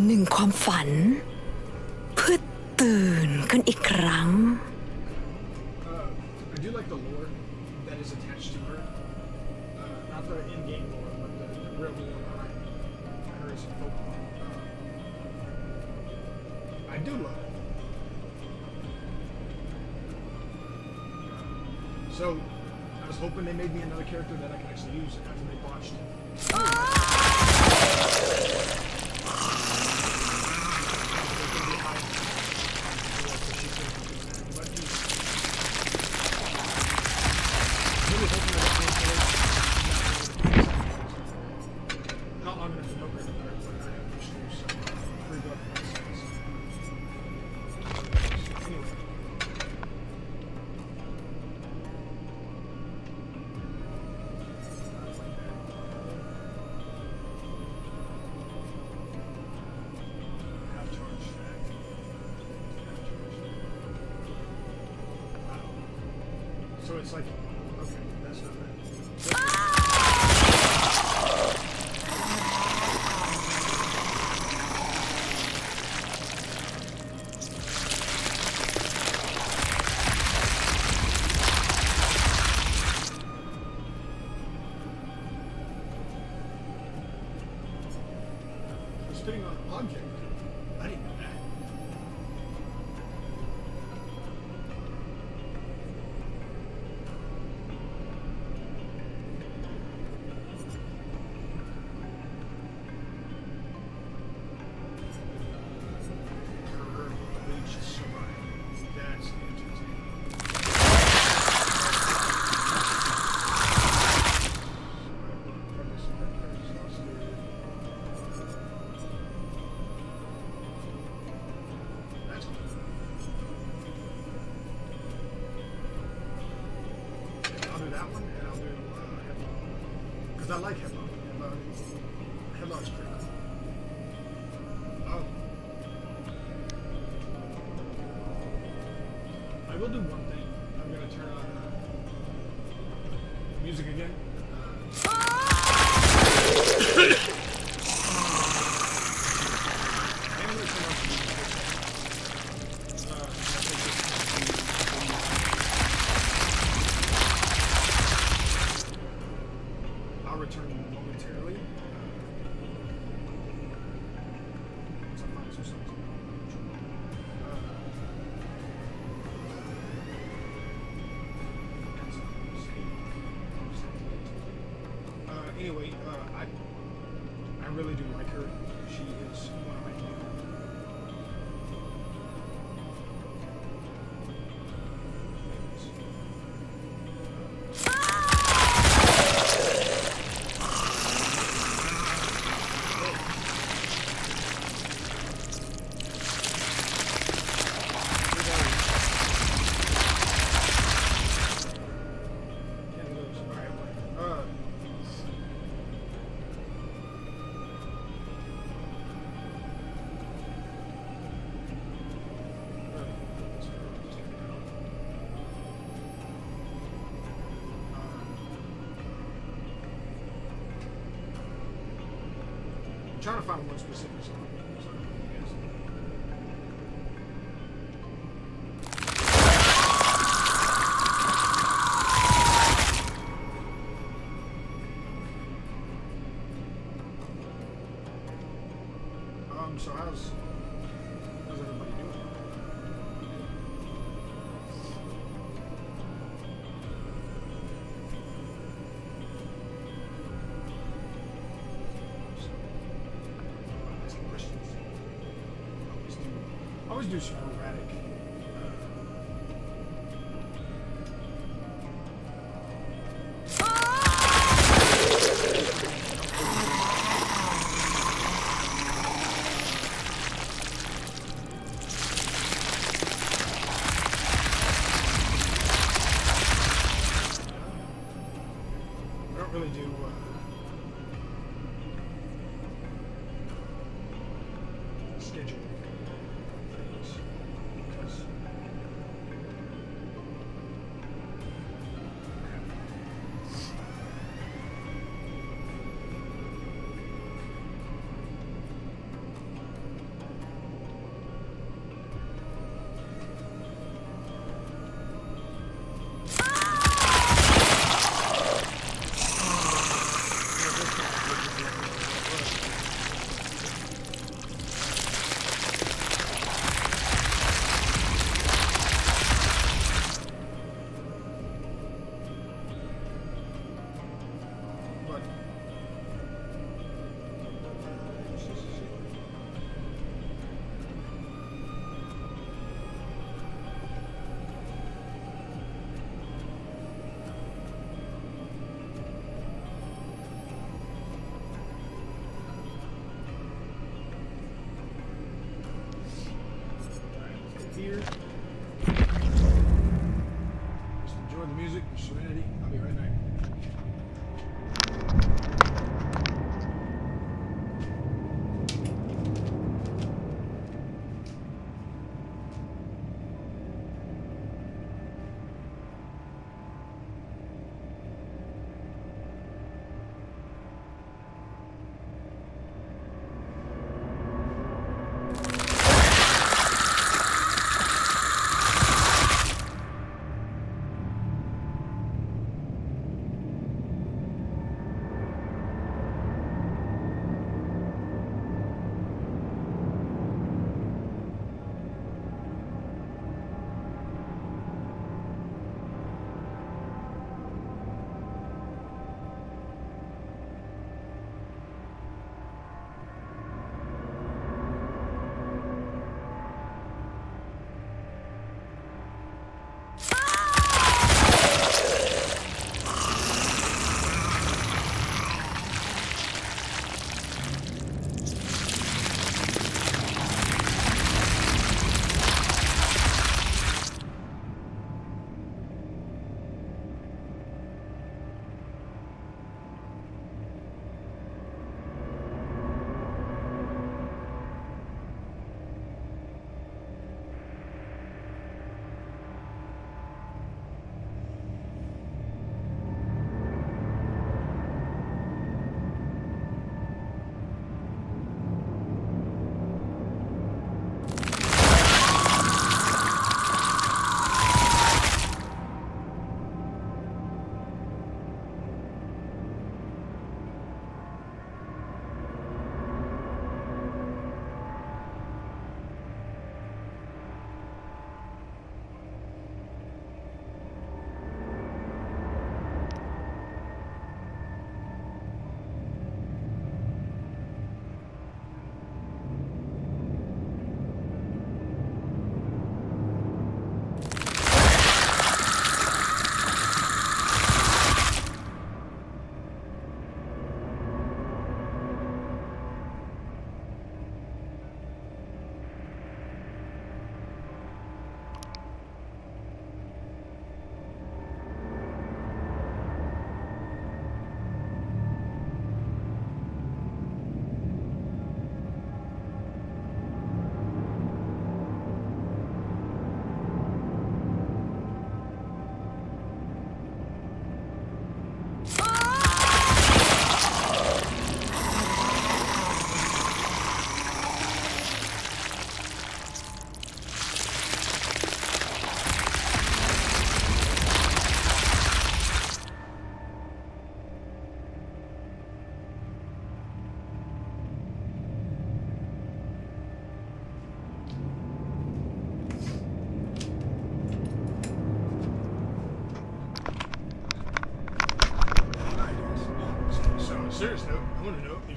หนึ่งความฝันเพื่อตื่นขึ้นอีกครั้ง I do like the lore that is attached to her. Not the in-game lore, but the real lore behind her as a Pokemon. I do love it. So, I was hoping they made me another character that I can actually use after they botched it. Not long enough to know where to start, but I have to do some free blood process. Anyway. Half charge stack. Wow. So it's like, okay, that's not bad. Spitting on an object. I didn't know that. Her reach survive. That's interesting. That's cool. I'll do that one, and I'll do Hippo. Because I like Hippo. Hippo's pretty cool. Oh. I will do one thing. I'm going to turn on music again. I'll return momentarily. Once I find some songs. Anyway, I really do like her. She is one of my favorite. I'm trying to find one specific song. So, yes. So how's everybody doing? Always do sporadic. I don't really do schedule things because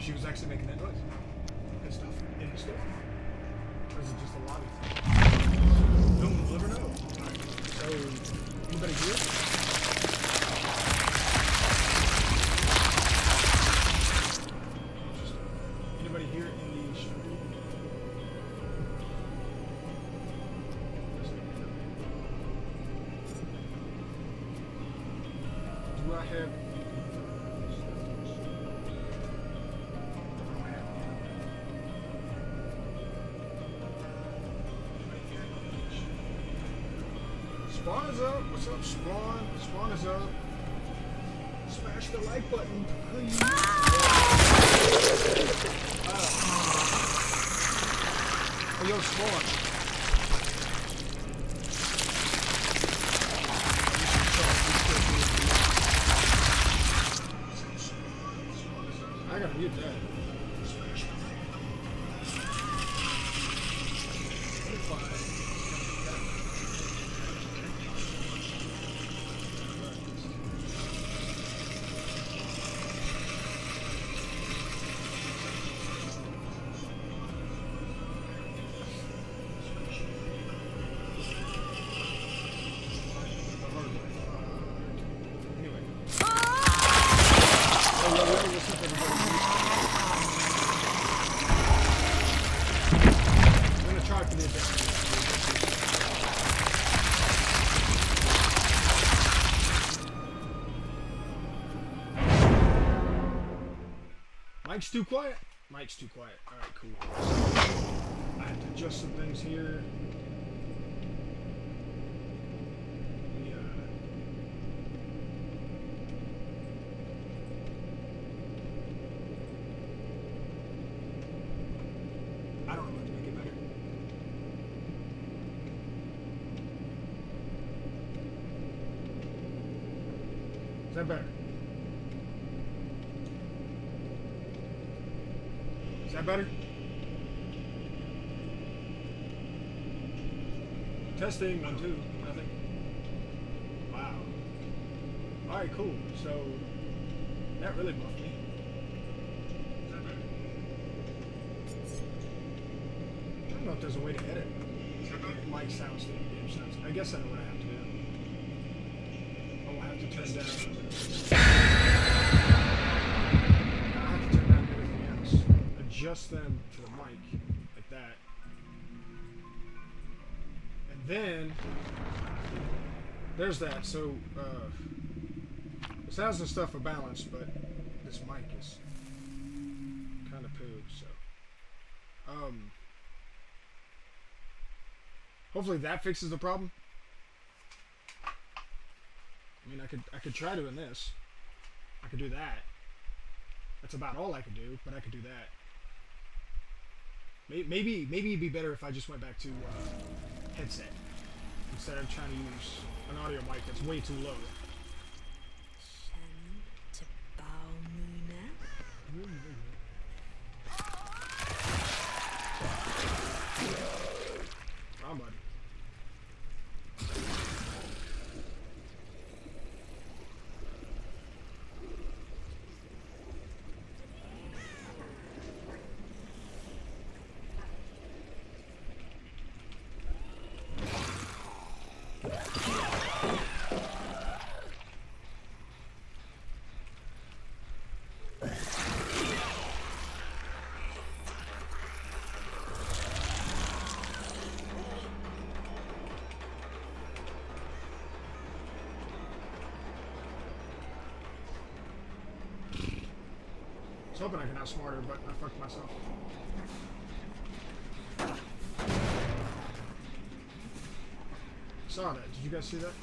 she was actually making that noise and stuff in the store. Or is it just a lobby thing? No one will ever know. Alright, so anybody here? Anybody here in the street? Do I have? Spawn is up. What's up, Spawn? Spawn is up. Smash the like button, please. Oh, yo, Spawn. I gotta mute that. Mike's too quiet. Mike's too quiet. Alright, cool. I have to adjust some things here. I don't know what to make it better. Is that better? Is that better? Testing, 1, 2, nothing. Wow. Alright, cool. So, that really buffed me. Is that better? I don't know if there's a way to edit mic sounds to in-game sounds. I guess I know what I have to do. I'll have to turn down. Adjust them to the mic like that, and then there's that. So the sounds and stuff are balanced, but this mic is kind of poo. So hopefully that fixes the problem. I mean, I could try doing this. I could do that. That's about all I could do, but I could do that. Maybe it'd be better if I just went back to headset instead of trying to use an audio mic that's way too low. Oh, buddy. I was hoping I could outsmart her, but I fucked myself. Saw that. Did you guys see that?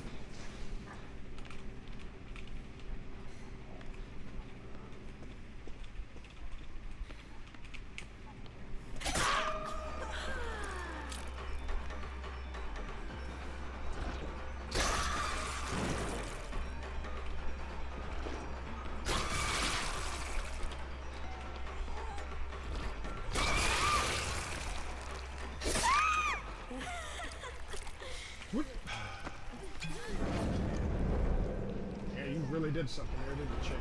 Yeah, you really did something there, didn't you, chick?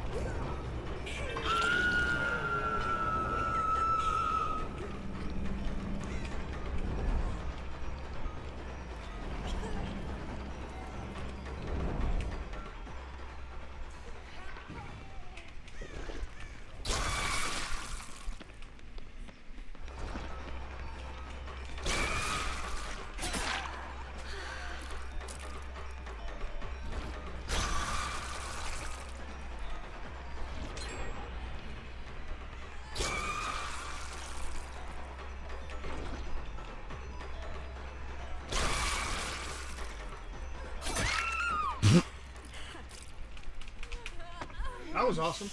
was awesome.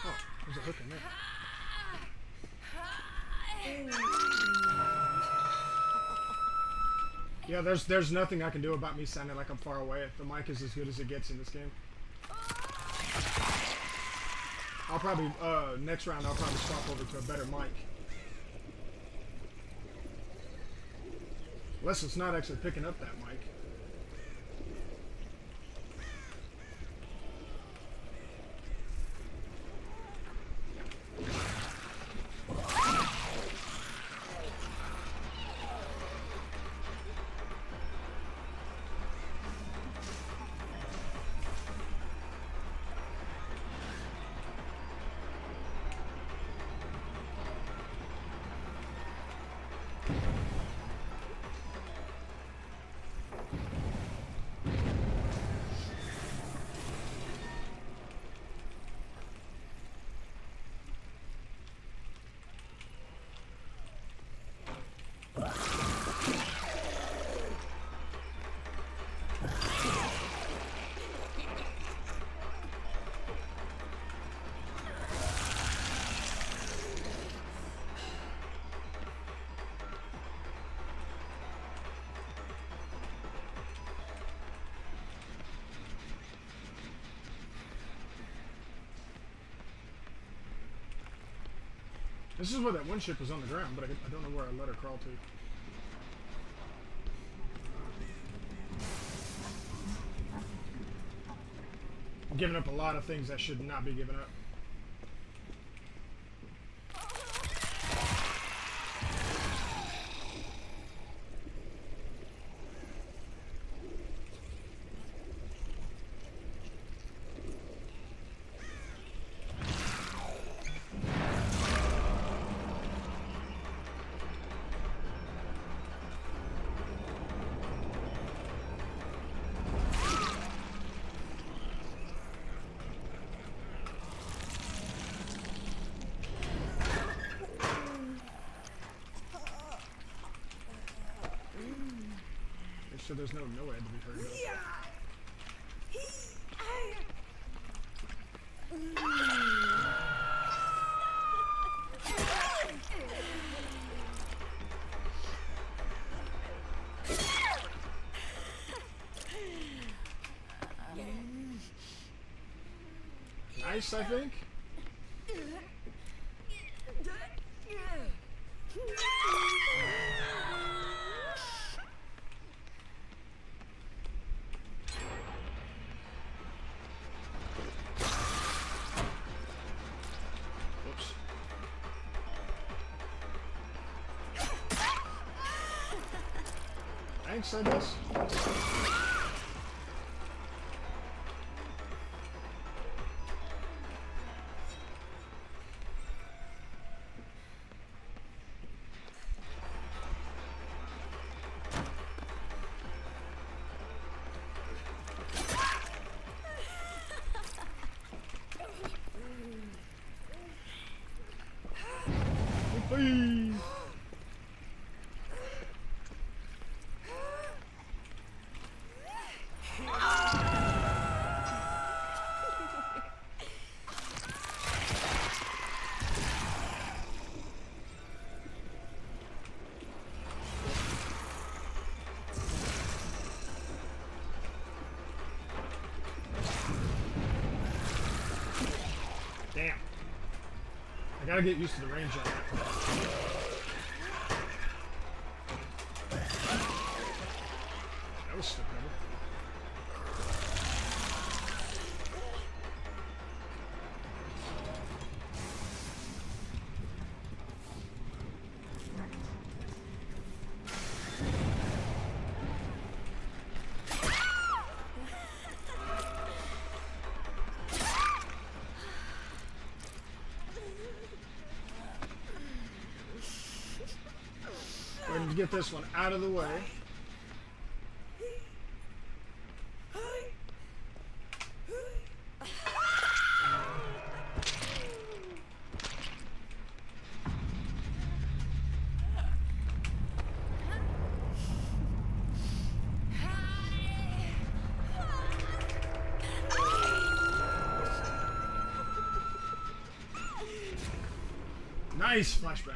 Oh, there's a hook in there. Yeah, there's nothing I can do about me sounding like I'm far away. The mic is as good as it gets in this game. I'll probably, next round I'll probably swap over to a better mic. Unless it's not actually picking up that mic. This is where that one ship was on the ground, but I don't know where I let her crawl to. I'm giving up a lot of things I should not be giving up. So there's no NOED to be heard of. Nice, I think. Thanks, I guess. Whoopee! Damn. I gotta get used to the range on that. That was stupid. We're going to get this one out of the way. Nice flashbang.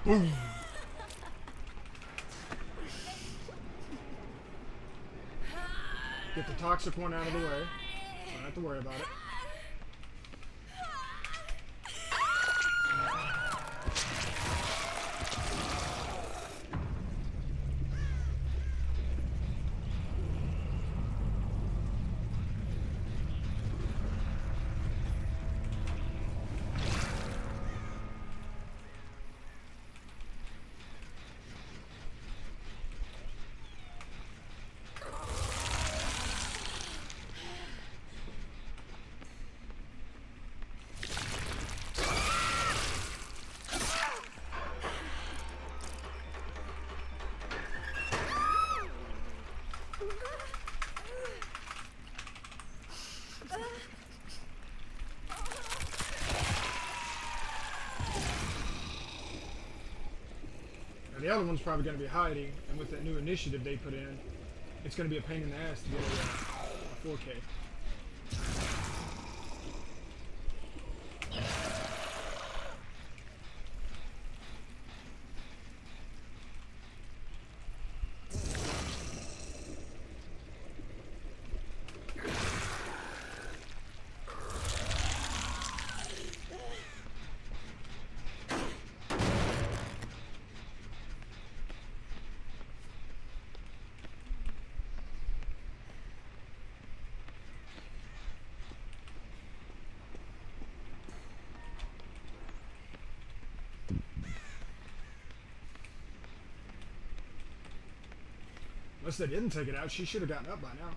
Boom. Get the toxic one out of the way. Don't have to worry about it. And the other one's probably going to be hiding, and with that new initiative they put in, it's going to be a pain in the ass to get a 4K. Unless they didn't take it out, she should have gotten up by now.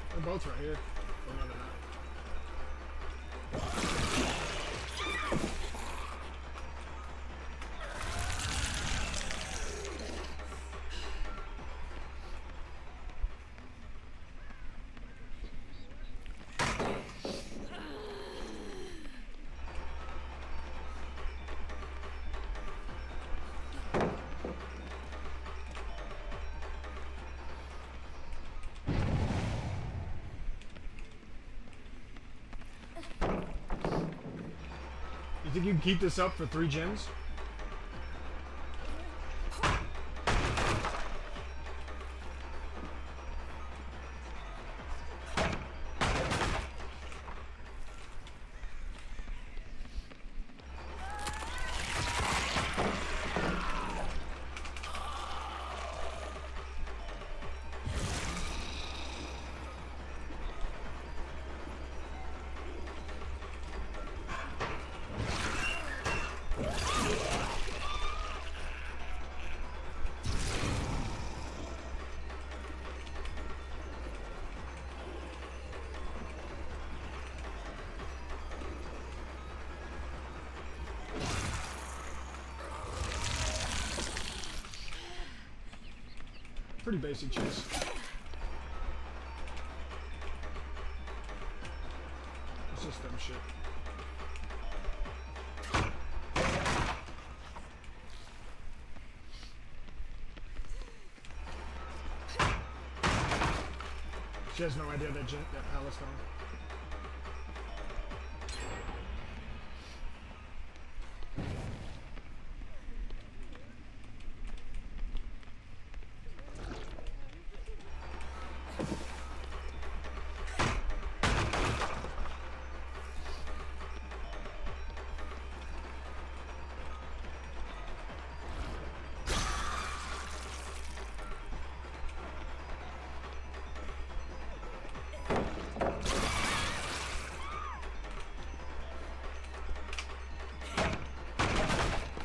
They're both right here. Oh, no, they're not. You think you can keep this up for 3 gens? Pretty basic chase. Just dumb shit. She has no idea that Palace gone.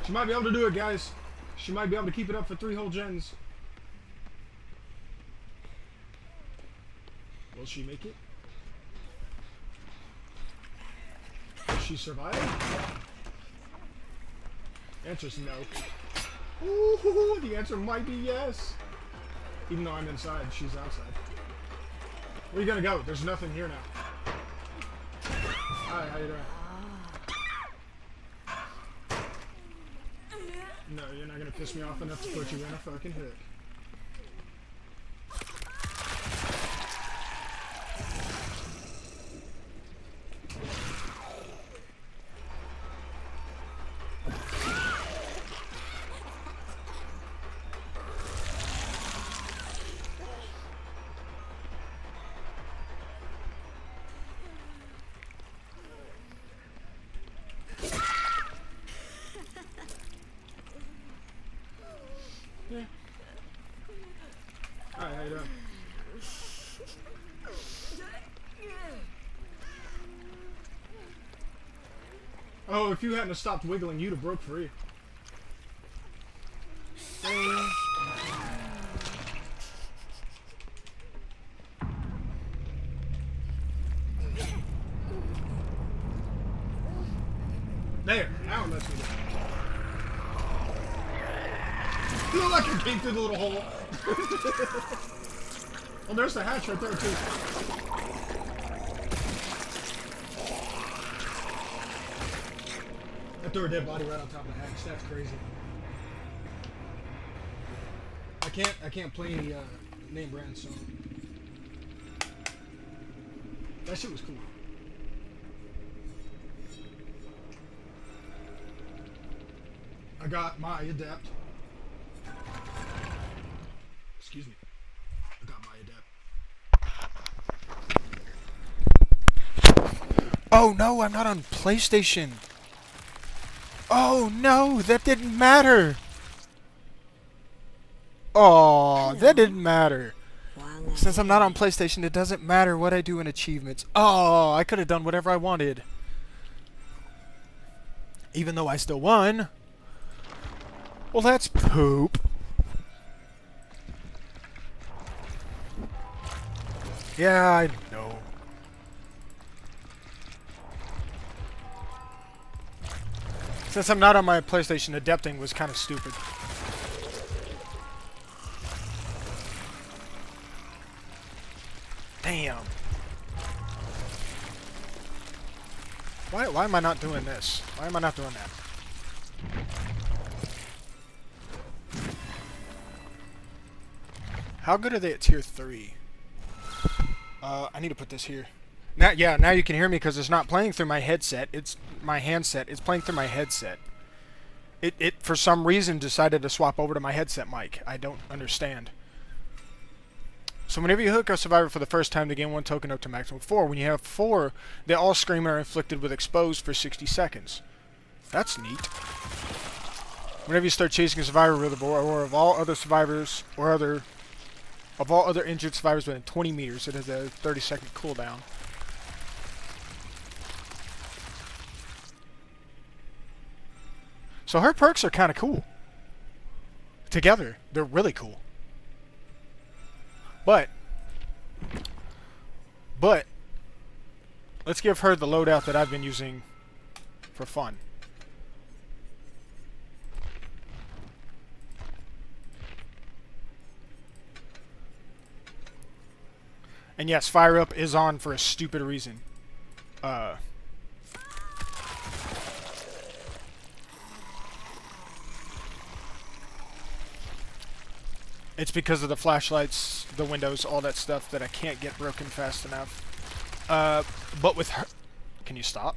She might be able to do it, guys. She might be able to keep it up for 3 whole gens. Will she make it? Will she survive? The answer's no. Ooh, the answer might be yes. Even though I'm inside, she's outside. Where are you gonna go? There's nothing here now. Hi, how you doing? No, you're not gonna piss me off enough to put you in a fucking hook. Yeah. Hi, how you doing? Oh, if you hadn't have stopped wiggling, you'd have broke free. There, now it lets me go. You look like you came through the little hole. Well, there's the hatch right there, too. I threw a dead body right on top of the hatch. That's crazy. I can't play any name brand song. That shit was cool. I got my adept. Excuse me. I got my adept. Oh no, I'm not on PlayStation. Oh no, that didn't matter. Oh, that didn't matter. Since I'm not on PlayStation, it doesn't matter what I do in achievements. Oh, I could have done whatever I wanted. Even though I still won. Well, that's poop. Yeah, I know. Since I'm not on my PlayStation, adepting was kind of stupid. Damn. Why am I not doing this? Why am I not doing that? How good are they at tier 3? I need to put this here. Now you can hear me because it's not playing through my headset. It's my handset. It's playing through my headset. It for some reason decided to swap over to my headset mic. I don't understand. So whenever you hook a survivor for the first time to gain 1 token up to maximum 4, when you have 4, they all scream and are inflicted with exposed for 60 seconds. That's neat. Whenever you start chasing a survivor with a boar, or of all other survivors, or of all other injured survivors within 20 meters, it has a 30-second cooldown. So her perks are kind of cool. Together, they're really cool. But let's give her the loadout that I've been using for fun. And yes, Fire Up is on for a stupid reason. It's because of the flashlights, the windows, all that stuff that I can't get broken fast enough. But with her... Can you stop?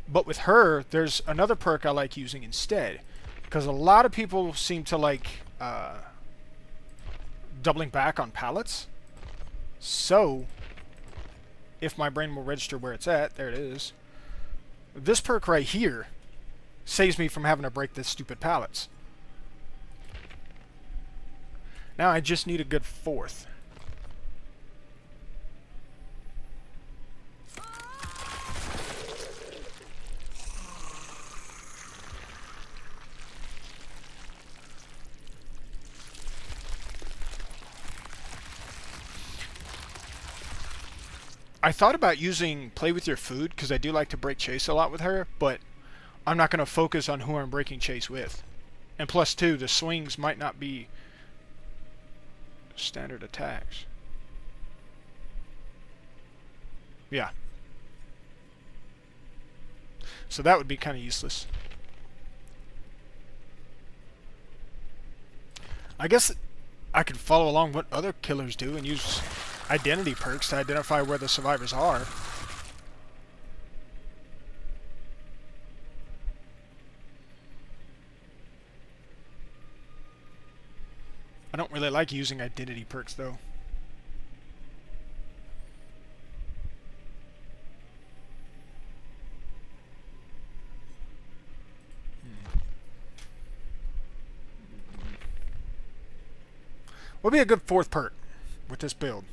But with her, there's another perk I like using instead. Because a lot of people seem to like doubling back on pallets. So, if my brain will register where it's at, there it is. This perk right here saves me from having to break the stupid pallets. Now I just need a good fourth. I thought about using play with your food because I do like to break chase a lot with her, but I'm not going to focus on who I'm breaking chase with. And plus two, the swings might not be standard attacks. Yeah. So that would be kind of useless. I guess I could follow along what other killers do and use identity perks to identify where the survivors are. I don't really like using identity perks though. What would be a good fourth perk with this build?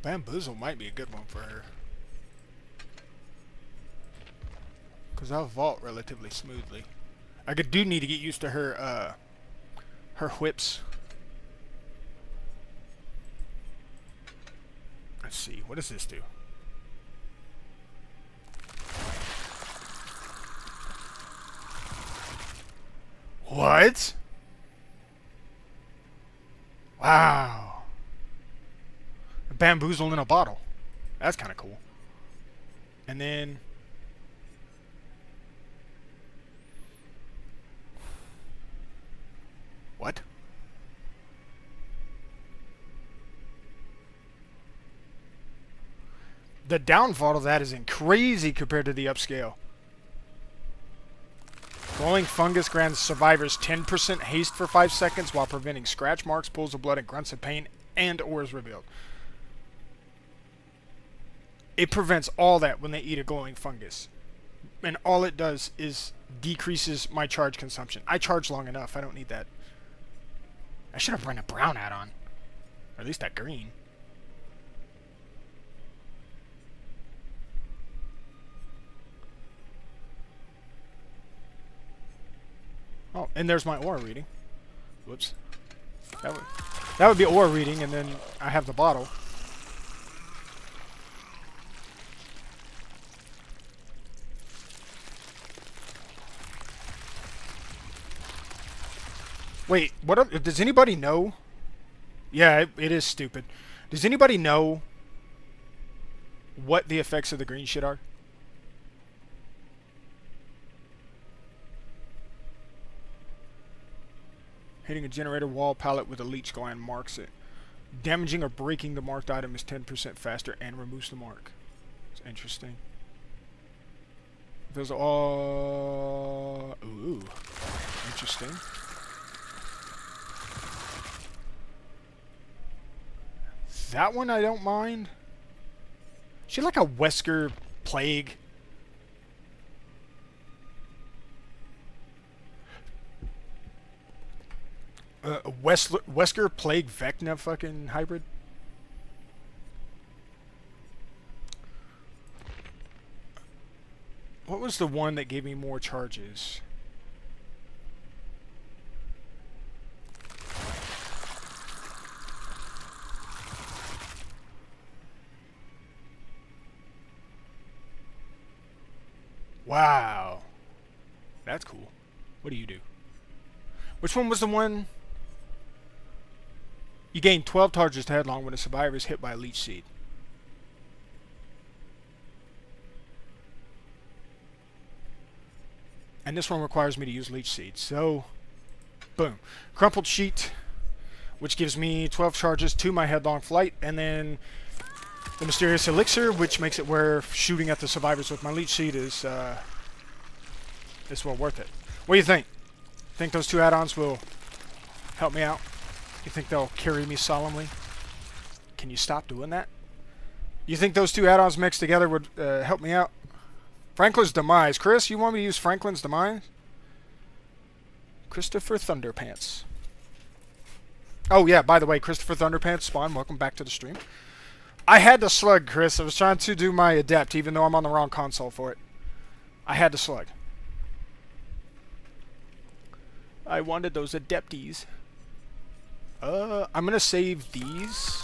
Bamboozle might be a good one for her. Because I'll vault relatively smoothly. I do need to get used to her, her whips. Let's see, what does this do? What? Wow. A bamboozle in a bottle. That's kind of cool. And then... What? The downfall of that is crazy compared to the upscale. Glowing fungus grants survivors 10% haste for 5 seconds while preventing scratch marks, pools of blood, and grunts of pain, and ores revealed. It prevents all that when they eat a glowing fungus. And all it does is decreases my charge consumption. I charge long enough. I don't need that. I should have run a brown add-on. Or at least that green. Oh, and there's my ore reading. Whoops. That would be ore reading, and then I have the bottle. Wait, does anybody know? Yeah, it is stupid. Does anybody know what the effects of the green shit are? Hitting a generator wall pallet with a leech gland marks it. Damaging or breaking the marked item is 10% faster and removes the mark. It's interesting. Those are all... Ooh. Interesting. That one I don't mind. She like a Wesker plague. Wesker plague Vecna fucking hybrid. What was the one that gave me more charges? Wow. That's cool. What do you do? Which one was the one? You gain 12 charges to headlong when a survivor is hit by a leech seed. And this one requires me to use leech seed. So, boom. Crumpled sheet, which gives me 12 charges to my headlong flight, and then the mysterious elixir, which makes it where shooting at the survivors with my leech seed is well worth it. What do you think? Think those two add-ons will help me out? You think they'll carry me solemnly? Can you stop doing that? You think those two add-ons mixed together would help me out? Franklin's Demise. Chris, you want me to use Franklin's Demise? Christopher Thunderpants. Oh, yeah, by the way, Christopher Thunderpants, Spawn, welcome back to the stream. I had to slug, Chris. I was trying to do my Adept, even though I'm on the wrong console for it. I had to slug. I wanted those Adepties. I'm going to save these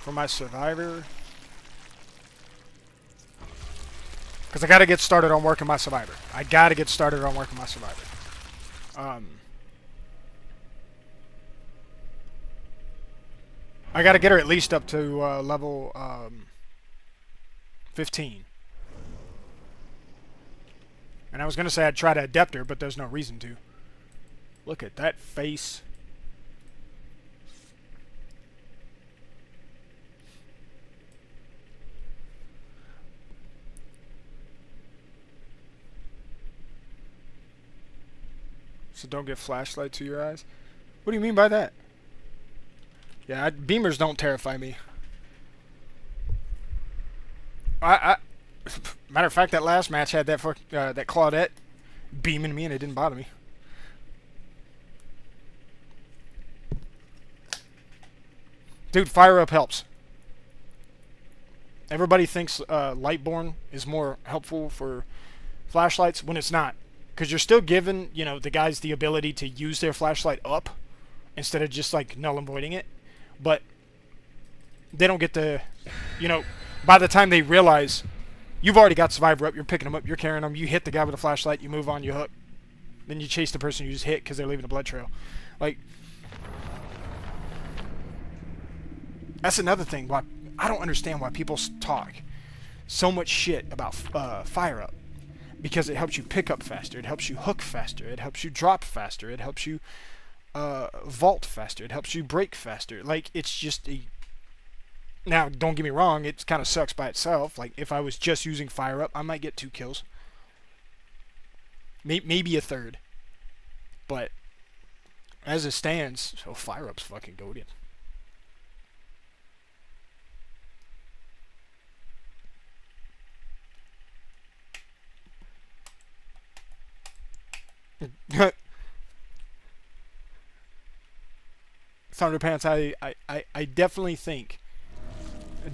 for my Survivor. Because I got to get started on working my Survivor. I got to get started on working my Survivor. I got to get her at least up to level 15. And I was going to say I'd try to adept her, but there's no reason to. Look at that face. So don't get flashlight to your eyes? What do you mean by that? Yeah, beamers don't terrify me. Matter of fact, that last match had that that Claudette beaming me, and it didn't bother me. Dude, fire up helps. Everybody thinks Lightborn is more helpful for flashlights when it's not. Because you're still giving, you know, the guys the ability to use their flashlight up instead of just, like, null and voiding it. But they don't get the, you know, by the time they realize you've already got Survivor up, you're picking them up, you're carrying them, you hit the guy with a flashlight, you move on, you hook. Then you chase the person you just hit because they're leaving a blood trail. Like, that's another thing. Why I don't understand why people talk so much shit about fire up. Because it helps you pick up faster, it helps you hook faster, it helps you drop faster, it helps you vault faster, it helps you break faster. Like, it's just a... Now, don't get me wrong, it kind of sucks by itself. Like, if I was just using fire up, I might get 2 kills. Maybe a third. But, as it stands, so fire up's fucking goated. Thunderpants, I definitely think you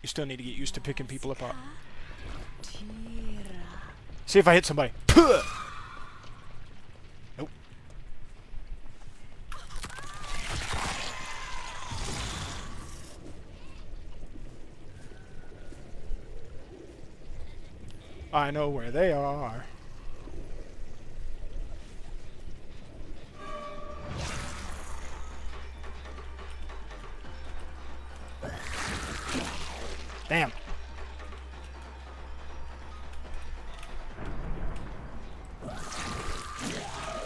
still need to get used to picking people apart. See if I hit somebody. Nope. I know where they are. Damn.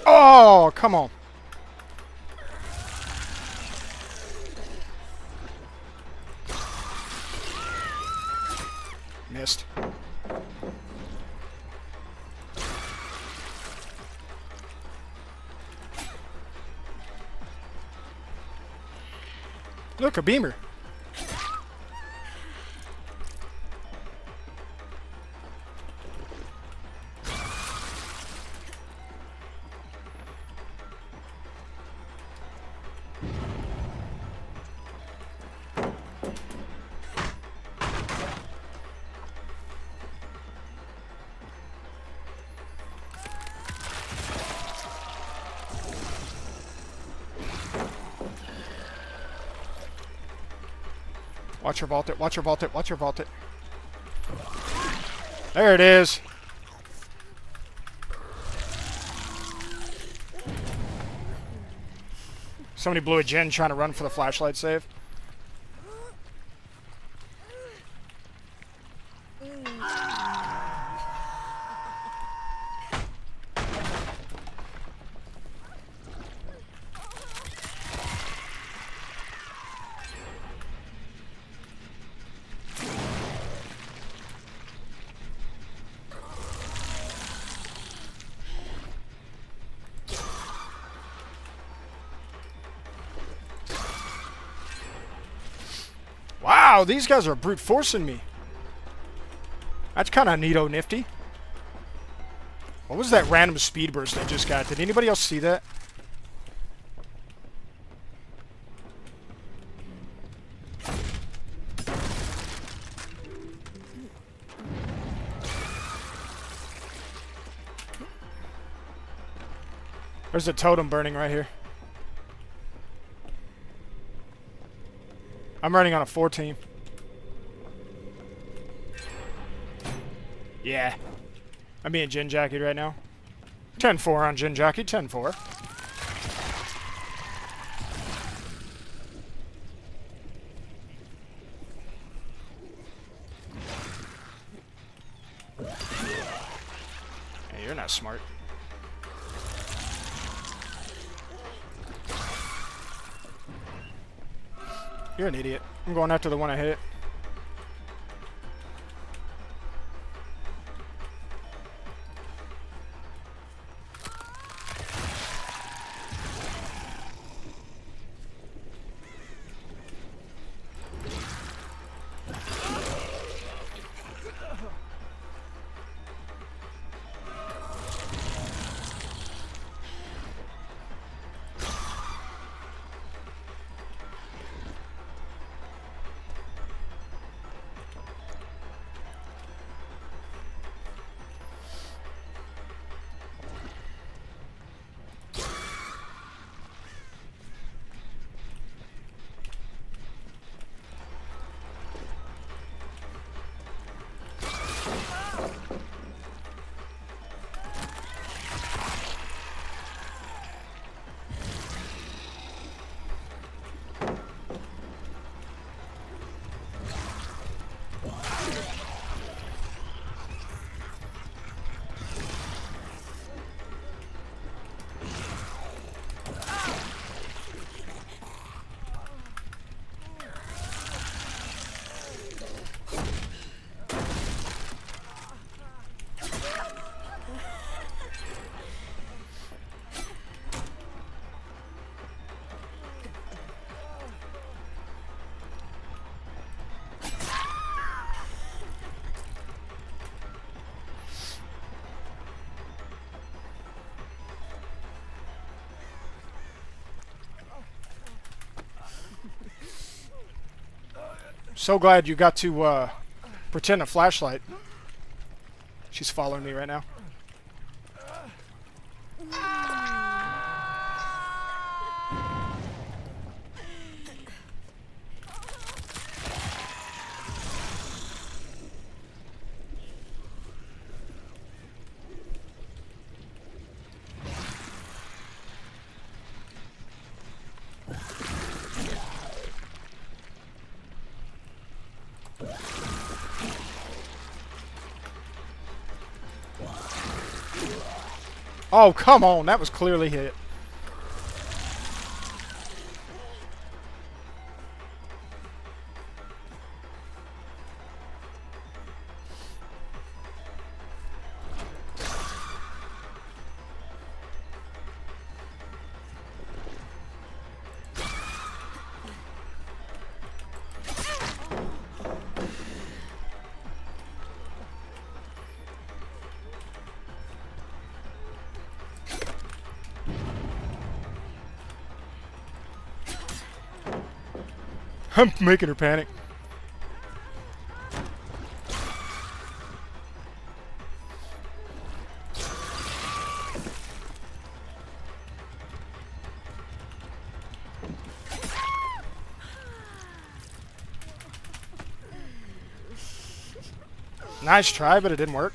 Oh, come on. Missed. Look, a beamer. Watch her vault it. Watch her vault it. Watch her vault it. There it is. Somebody blew a Jhin trying to run for the flashlight save. Wow, these guys are brute forcing me. That's kind of neato nifty. What was that random speed burst I just got? Did anybody else see that? There's a totem burning right here. I'm running on a 4 team. Yeah. I'm being Jhin Jackied right now. 10-4 on Jhin Jackie, 10-4. Hey, you're not smart. You're an idiot. I'm going after the one I hit. So glad you got to pretend a flashlight. She's following me right now. Oh, come on. That was clearly hit. I'm making her panic. Nice try, but it didn't work.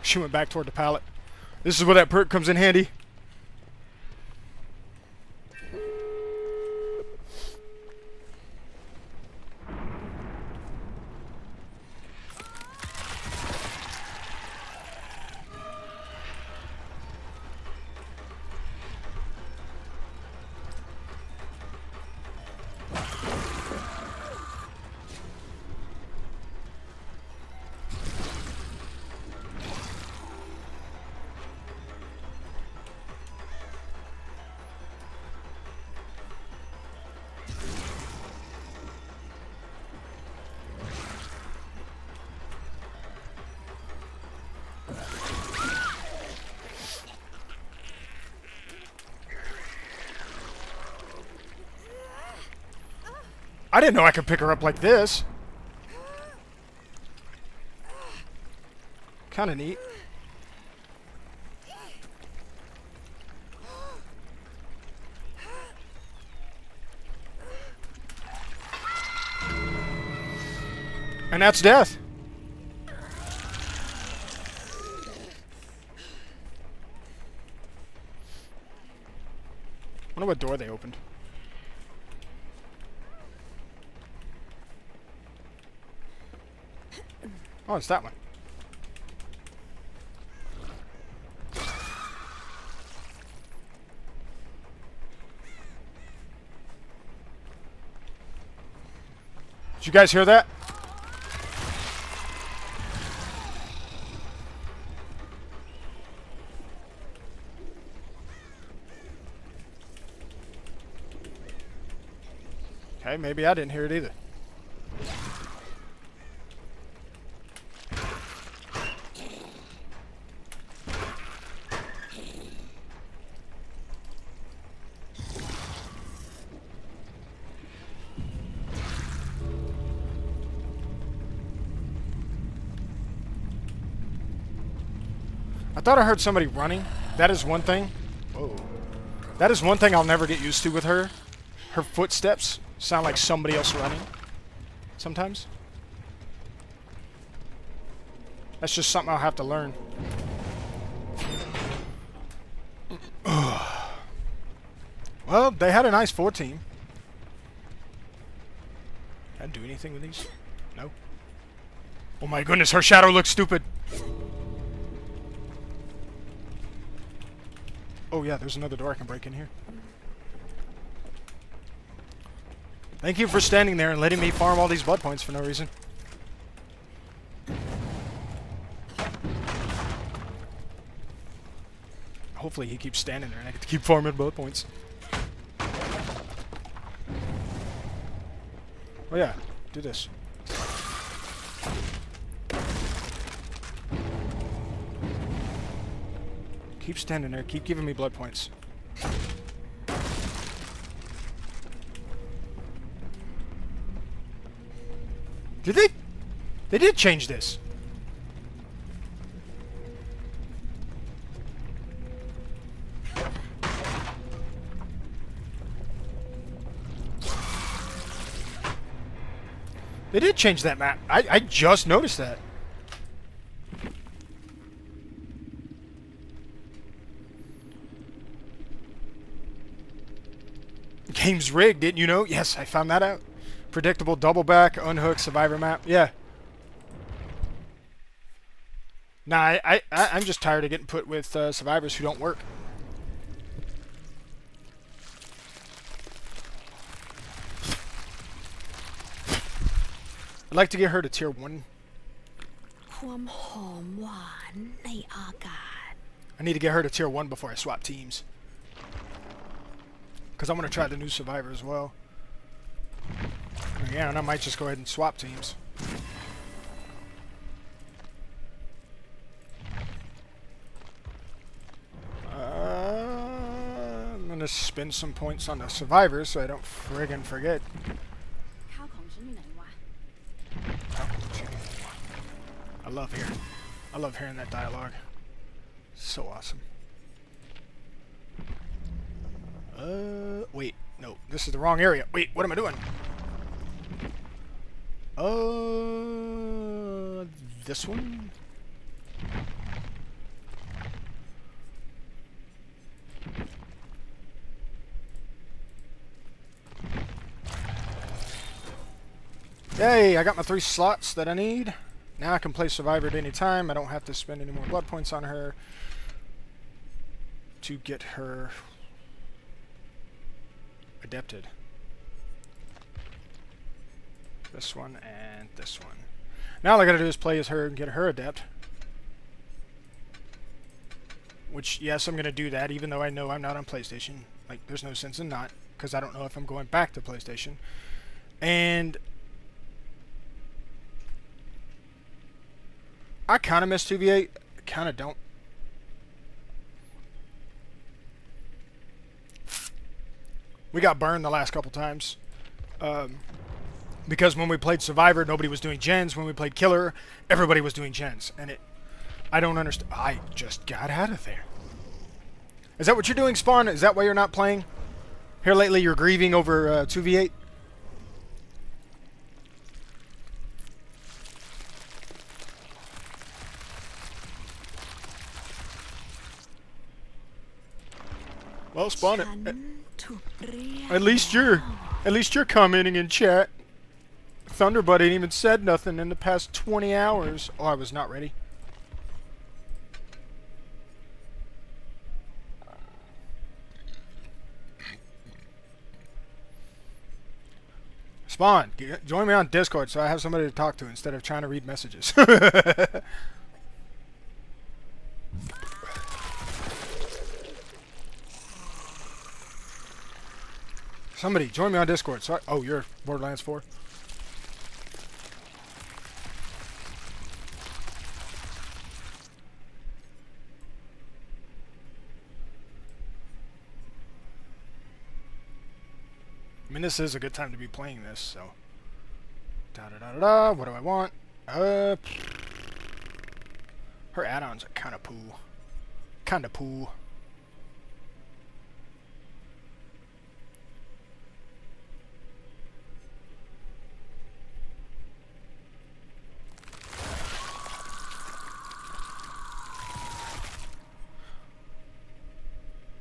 She went back toward the pallet. This is where that perk comes in handy. I didn't know I could pick her up like this. Kinda neat. And that's death. Wonder what door they opened. Oh, it's that one. Did you guys hear that? Okay, maybe I didn't hear it either. I thought I heard somebody running. That is one thing. Whoa. That is one thing I'll never get used to with her. Her footsteps sound like somebody else running. Sometimes. That's just something I'll have to learn. Well, they had a nice 4 team. Can I do anything with these? No. Oh my goodness, her shadow looks stupid. Oh yeah, there's another door I can break in here. Thank you for standing there and letting me farm all these blood points for no reason. Hopefully he keeps standing there and I get to keep farming blood points. Oh yeah, do this. Keep standing there, keep giving me blood points. Did they? They did change this. They did change that map. I just noticed that. Game's rigged, didn't you know? Yes, I found that out. Predictable double back, unhook, survivor map. Yeah. Nah, I'm just tired of getting put with survivors who don't work. I'd like to get her to tier 1. ความหอมหวานในอากาศ I need to get her to tier 1 before I swap teams. Because I'm going to try the new Survivor as well. Yeah, and I might just go ahead and swap teams. I'm going to spend some points on the Survivor so I don't friggin' forget. I love hearing that dialogue. So awesome. Wait, no, this is the wrong area. Wait, what am I doing? This one? Yay, I got my 3 slots that I need. Now I can play Survivor at any time. I don't have to spend any more blood points on her to get her adepted. This one and this one. Now all I gotta do is play as her and get her adept. Which, yes, I'm gonna do that even though I know I'm not on PlayStation. Like, there's no sense in not, because I don't know if I'm going back to PlayStation. And I kind of miss 2v8. Kind of don't. We got burned the last couple times. Because when we played Survivor, nobody was doing gens. When we played Killer, everybody was doing gens. And I don't understand. I just got out of there. Is that what you're doing, Spawn? Is that why you're not playing? Here lately you're grieving over 2v8? Well, Spawn, at least you're commenting in chat. Thunderbud ain't even said nothing in the past 20 hours. Oh, I was not ready. Spawn, join me on Discord so I have somebody to talk to instead of trying to read messages. Somebody, join me on Discord. So oh, you're Borderlands 4? I mean, this is a good time to be playing this, so. Da-da-da-da-da, what do I want? Her add-ons are kind of poo. Kind of poo.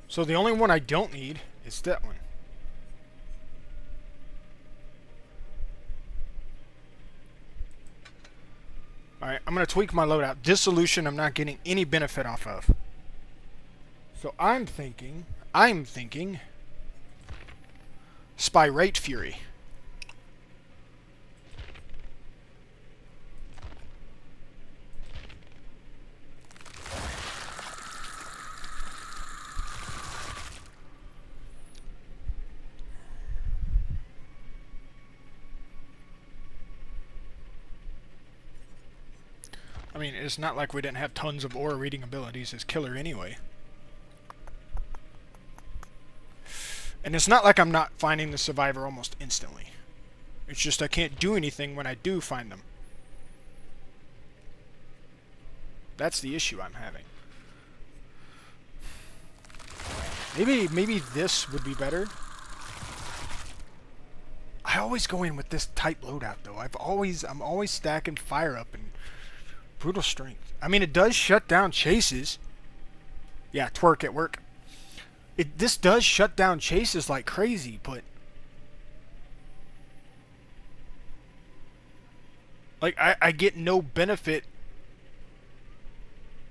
So the only one I don't need is that one. Alright, I'm going to tweak my loadout. Dissolution I'm not getting any benefit off of. So I'm thinking Spirate Fury. I mean, it's not like we didn't have tons of aura reading abilities as Killer anyway. And it's not like I'm not finding the Survivor almost instantly. It's just I can't do anything when I do find them. That's the issue I'm having. Maybe this would be better. I always go in with this type loadout though. I'm always stacking Fire Up and Brutal Strength. I mean, it does shut down chases. Yeah, twerk at work. This does shut down chases like crazy, but like I get no benefit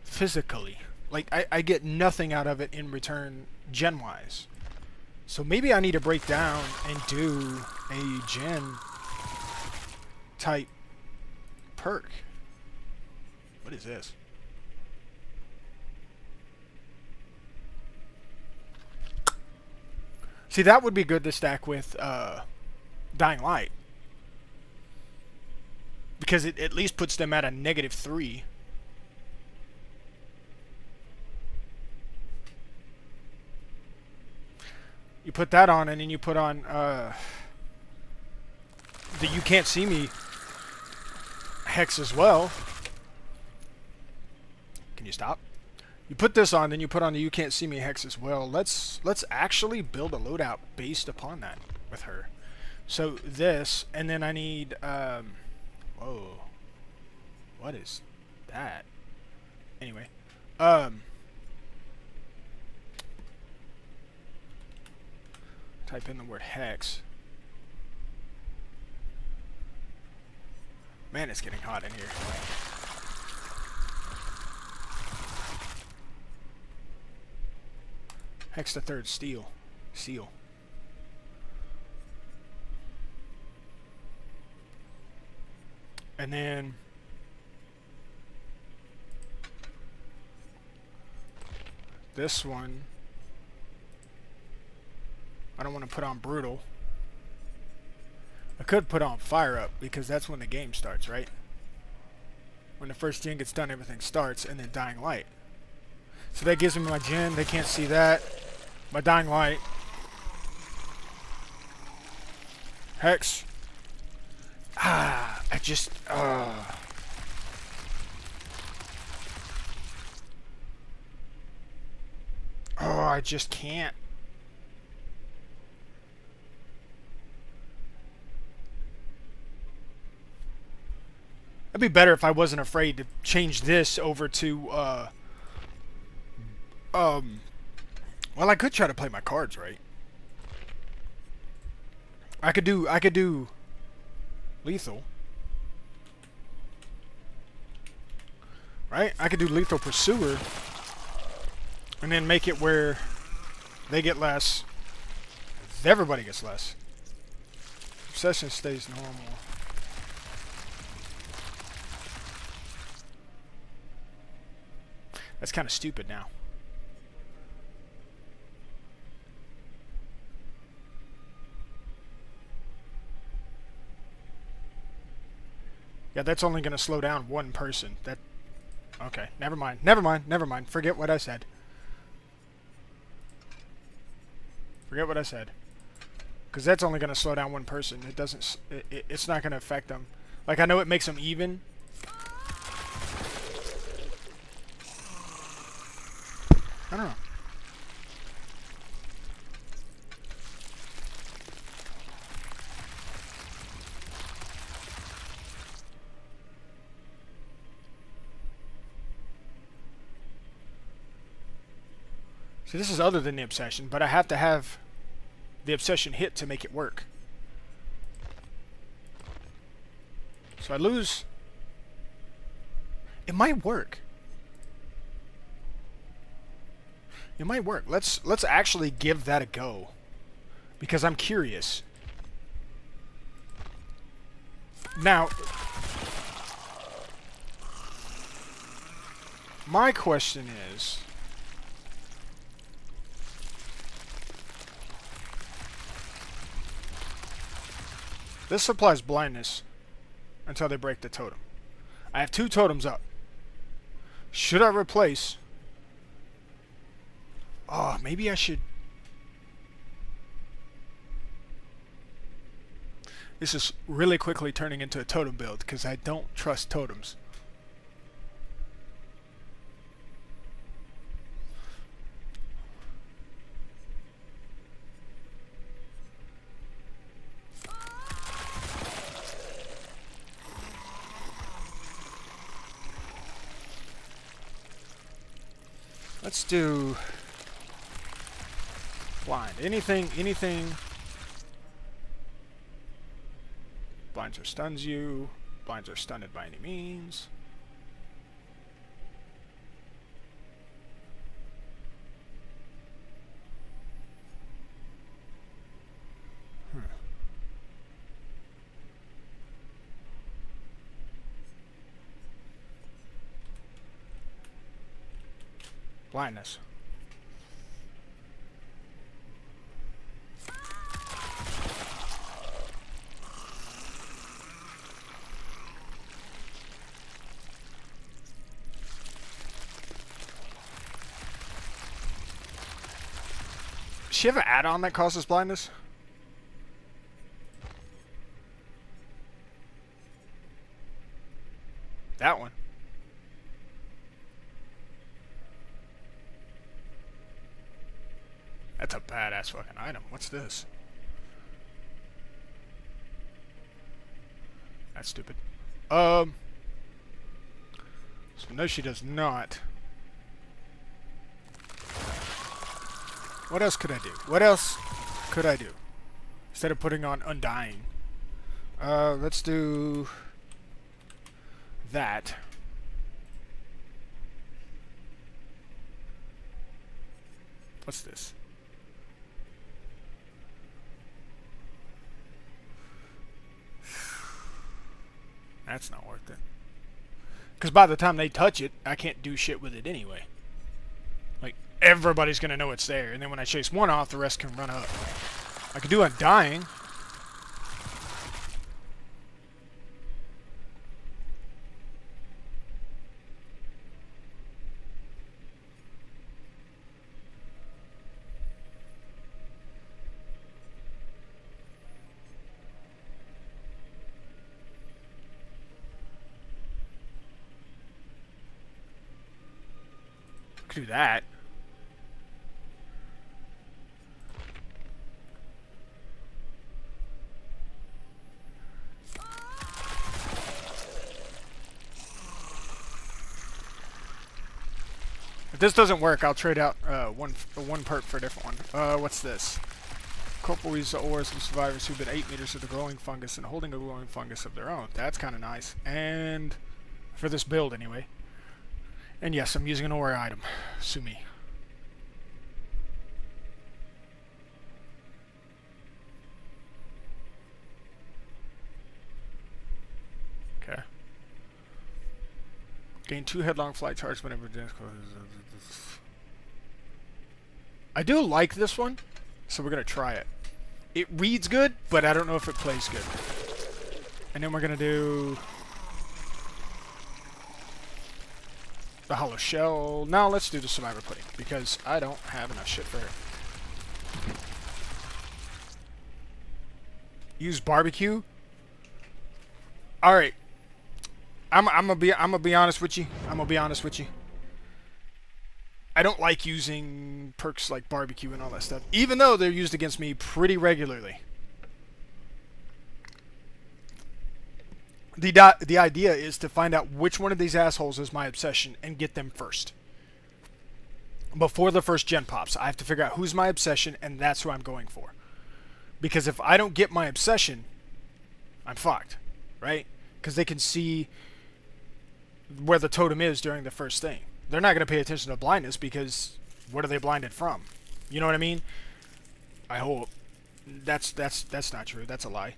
physically. Like I get nothing out of it in return gen wise. So maybe I need to break down and do a gen type perk. What is this? See, that would be good to stack with Dying Light. Because it at least puts them at a -3. You put that on, and then you put on the You Can't See Me hex as well. Can you stop? You put this on, then you put on the You Can't See Me hex as well. Let's actually build a loadout based upon that with her. So this, and then I need whoa. What is that? Anyway, type in the word hex. Man, it's getting hot in here. Hex the third steel. Seal. And then this one, I don't want to put on brutal. I could put on fire up because that's when the game starts, right? When the first gen gets done, everything starts, and then Dying Light. So that gives me my gen. They can't see that. My Dying Light. Hex. I just oh, I just can't. It'd be better if I wasn't afraid to change this over to well, I could try to play my cards right. I could do lethal. Right? I could do Lethal Pursuer and then make it where they get less. Everybody gets less. Obsession stays normal. That's kind of stupid now. Yeah, that's only going to slow down one person. That okay, never mind. Never mind. Never mind. Forget what I said. Forget what I said. Because that's only going to slow down one person. It doesn't it's not going to affect them. Like, I know it makes them even. I don't know. See, this is other than the obsession, but I have to have the obsession hit to make it work. So I lose. It might work. It might work. Let's actually give that a go, because I'm curious. Now, my question is, this applies blindness until they break the totem. I have 2 totems up. Should I replace? Oh, maybe I should. This is really quickly turning into a totem build because I don't trust totems. Let's do blind. Anything. Blinds or stuns you. Blinds are stunned by any means. Blindness. Does she have an add-on that causes blindness? That one. That's a badass fucking item. What's this? That's stupid. So no, she does not. What else could I do? What else could I do? Instead of putting on Undying. Let's do that. What's this? That's not worth it. Because by the time they touch it, I can't do shit with it anyway. Like, everybody's going to know it's there. And then when I chase one off, the rest can run up. I could do Undying. Do that. If this doesn't work, I'll trade out one perk for a different one. What's this? Corporal uses the ores of survivors who've been 8 meters of the glowing fungus and holding a glowing fungus of their own. That's kind of nice. And for this build, anyway. And yes, I'm using an ore item. Sue me. Okay. Gain 2 headlong flight charge whenever dance closes. I do like this one, so we're gonna try it. It reads good, but I don't know if it plays good. And then we're gonna do the hollow shell. Now let's do the survivor pudding, because I don't have enough shit for her. Use barbecue. All right. I'm gonna be honest with you. I don't like using perks like barbecue and all that stuff, even though they're used against me pretty regularly. The idea is to find out which one of these assholes is my obsession and get them first. Before the first gen pops, I have to figure out who's my obsession, and that's who I'm going for. Because if I don't get my obsession, I'm fucked, right? Because they can see where the totem is during the first thing. They're not going to pay attention to blindness because what are they blinded from? You know what I mean? I hope. That's not true. That's a lie.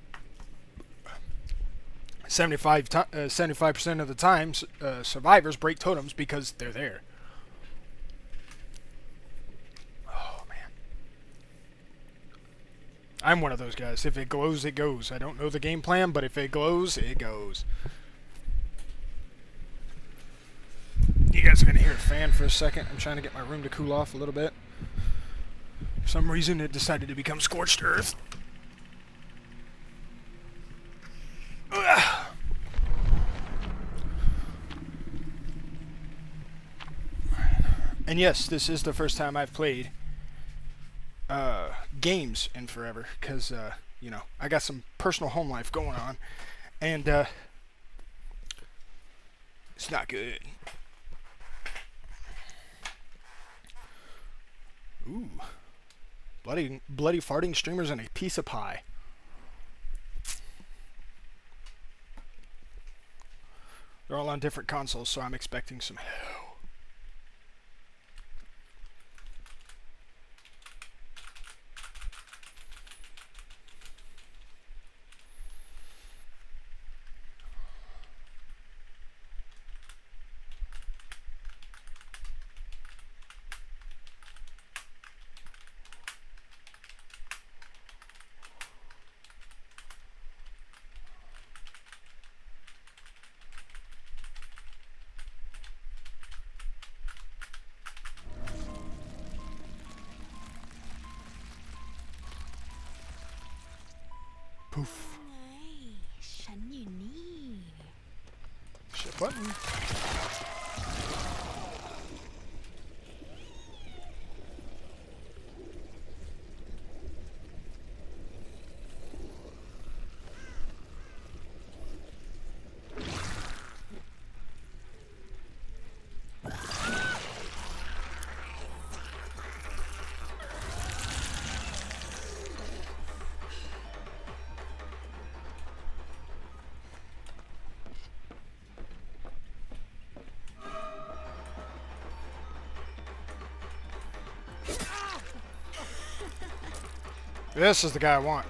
75% of the time, survivors break totems because they're there. Oh, man. I'm one of those guys. If it glows, it goes. I don't know the game plan, but if it glows, it goes. You guys are going to hear a fan for a second. I'm trying to get my room to cool off a little bit. For some reason, it decided to become scorched earth. Ugh. And yes, this is the first time I've played games in forever, because, you know, I got some personal home life going on, and it's not good. Ooh. Bloody farting streamers and a piece of pie. They're all on different consoles, so I'm expecting some hell. Poof. ไงฉันอยู่นี่ Shit button. This is the guy I want.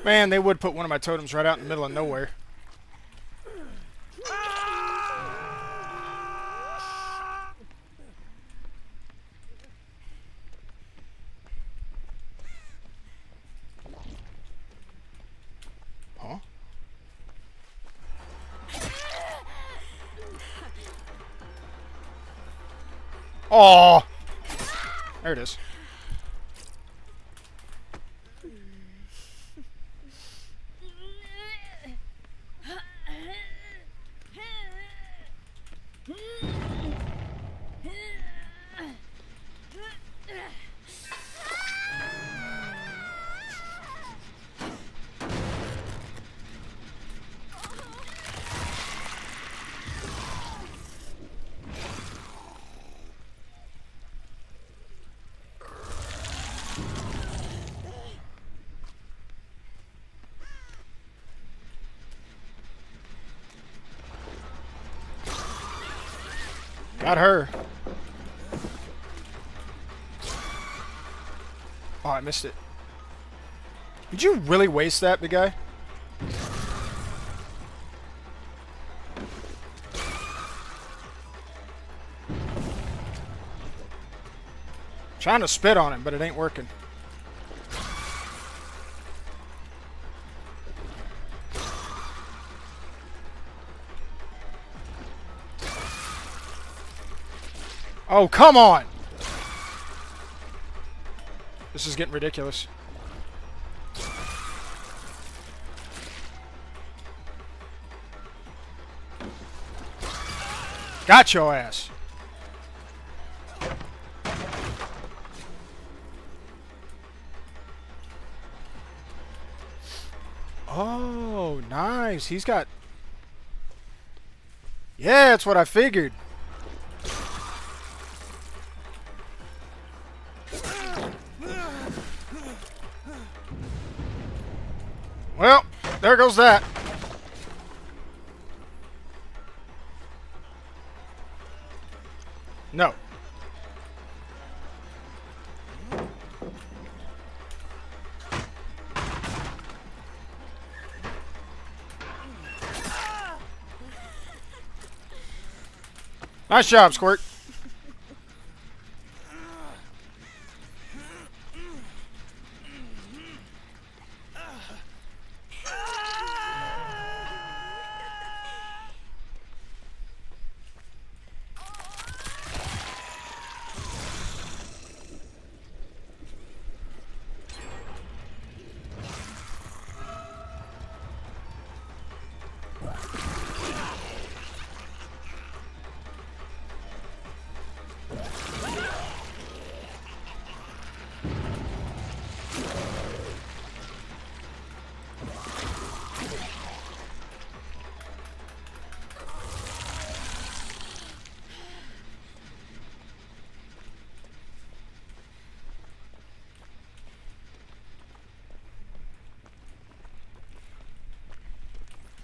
Man, they would put one of my totems right out in the middle of nowhere. Huh? Oh, there it is. Got her. Oh, I missed it. Did you really waste that, big guy? Trying to spit on him, but it ain't working. Oh, come on! This is getting ridiculous. Got your ass. Oh, nice. He's got... Yeah, that's what I figured. Well, there goes that. No. Nice job, Squirt.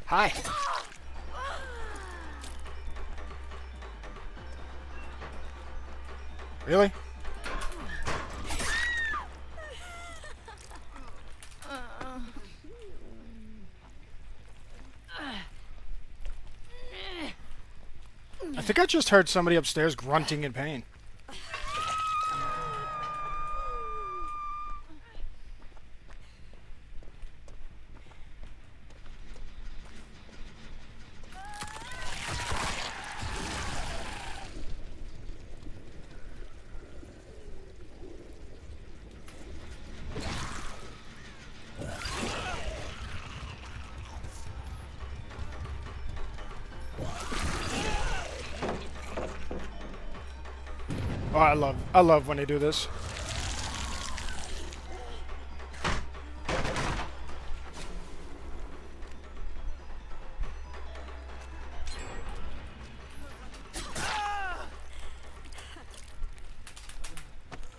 Hi. Really? I think I just heard somebody upstairs grunting in pain. Oh, I love when they do this.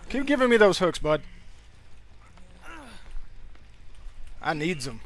Keep giving me those hooks, bud. I needs them.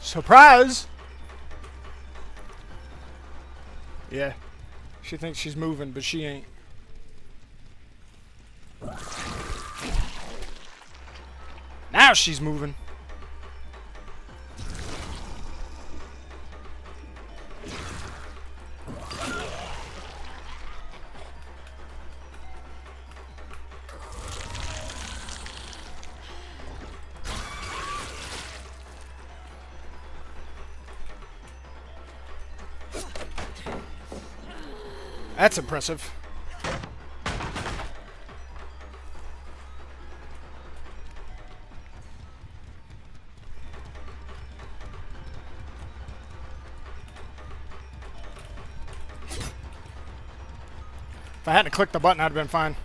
Surprise! Yeah. She thinks she's moving, but she ain't. Now she's moving. That's impressive. If I hadn't clicked the button, I'd have been fine.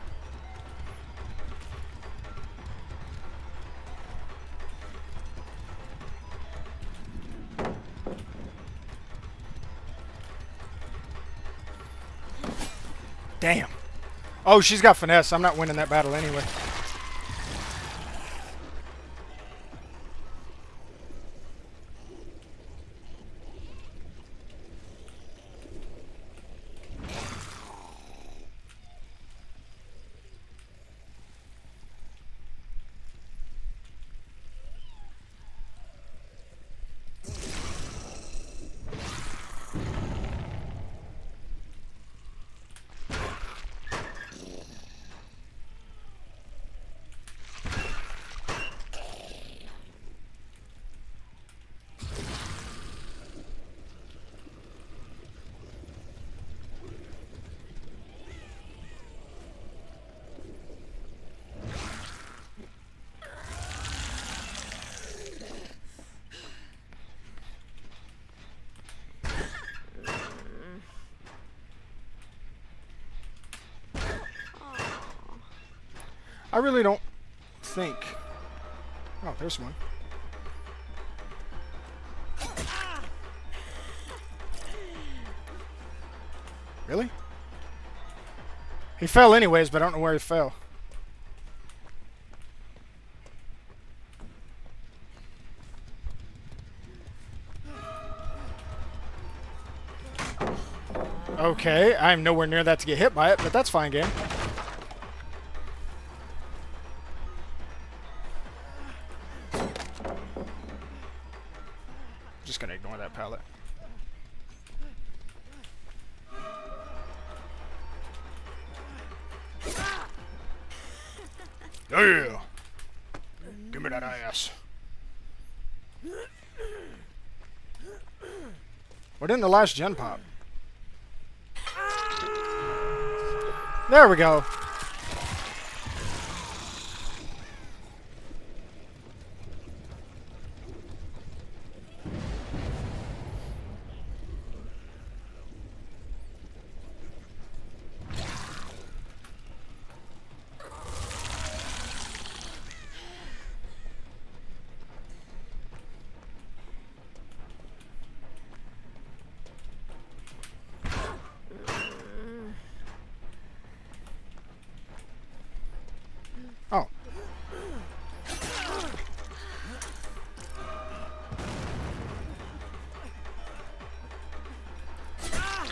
Damn. Oh, she's got finesse. I'm not winning that battle anyway. I really don't think... Oh, there's one. Really? He fell anyways, but I don't know where he fell. Okay, I'm nowhere near that to get hit by it, but that's fine, game. Just gonna ignore that pallet. Yeah! Give me that ass. What in the last gen pop? There we go. Oh.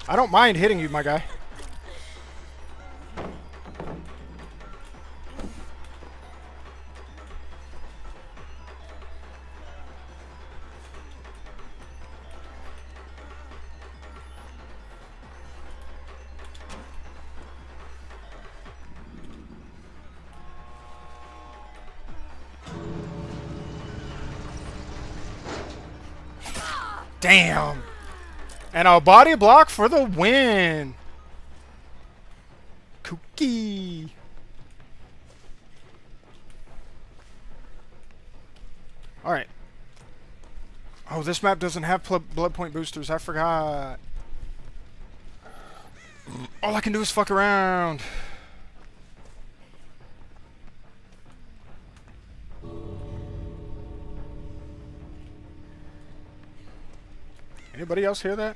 I don't mind hitting you, my guy. Damn. And a body block for the win. Kooky. Alright. Oh, this map doesn't have blood point boosters. I forgot. All I can do is fuck around. Anybody else hear that?